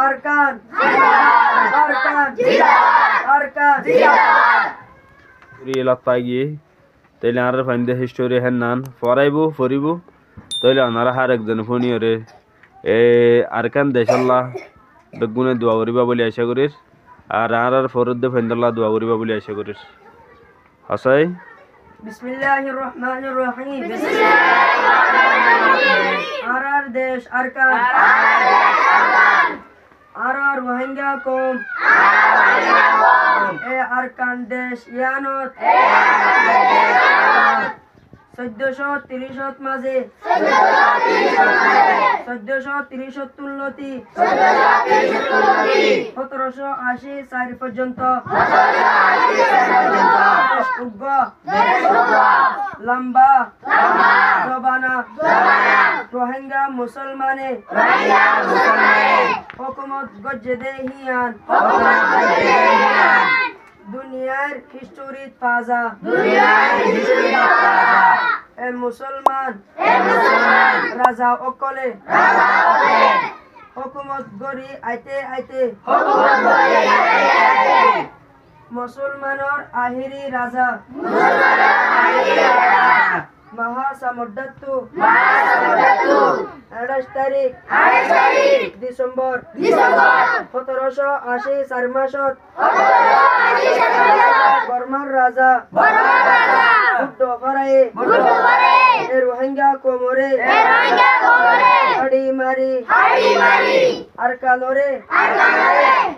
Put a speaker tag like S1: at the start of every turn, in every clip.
S1: Arkan Arkan Arkan
S2: Uri lattagi taile anar fande history hennan foraibu foribu taile anara har ekjon phoni ore arkan deshallah begune dua koriba boli asha korir আর আর ফরুদ্দে ফেন্দাল্লাহ দোয়া করিবা বলি আশা করিস হাসাই
S1: বিসমিল্লাহির রহমানির রহিম বিসমিল্লাহির আর দেশ আরকান আর রোহিঙ্গা কম এ আরকান দেশ ইয়ানত 1430 মাঝে 1430 তুল্লতি 1780 সারি পর্যন্ত লম্বা জবানা রোহিঙ্গা মুসলমানে হুকুমত গজ্জে দেহিয়ান দুনিয়ার হিস্টোরি তাজা এ মুসলমান রাজা অকলে হুকুমত গড়ি আইতে আইতে মুসলমানের আহিরি রাজা মহাসামুদ্দাত্তু 28 তারিখ ডিসেম্বর 1780 4 মাসত বর্মার রাজা বুদ্ধ ফরায়ে এ রোহিঙ্গা কোমরে হাড়ি মারি আরকানরে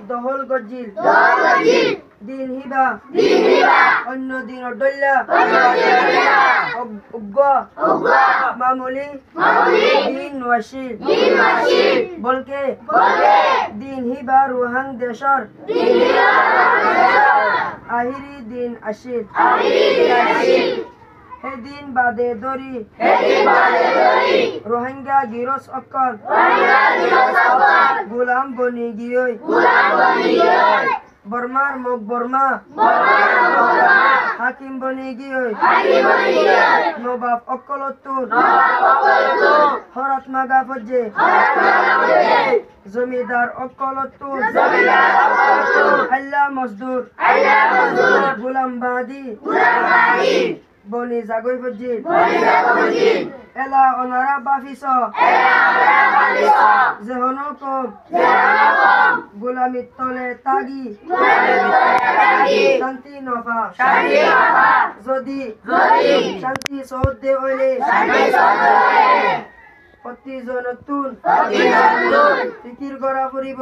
S1: দহল গজ্জিল দিন হিবা অন্য দিন অডল্লা উগ্গ মামুলি দিন ওয়াশিল বলকে দিন হিবা রোহাং দেশর আহিরি দিন আশিল হেদিন বাদে দরি রোহিঙ্গা গিরস অক্কল গুলাম বনি গিয়ে বর্মার মুখ বর্মা হাকিম বনি গিয়ে নবাব অক্কলত্তুর হরত মাগা ফজ্জে জমিদার অক্কলত্তুর আল্লাহ মজদুর গুলাম বাদি বনি জাগই ফজ্জে এলা অনারা বাফিস যেহনো কম গোলামির তলে তাগি শান্তি নফা যদি শান্তি সহদে হইলে প্রতিজনতুন ফিকির করা পড়িব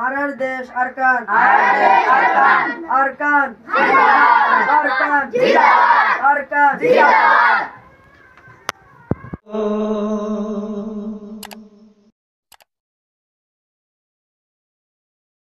S1: আর দেশ আরকান আরকান আরকান আরকান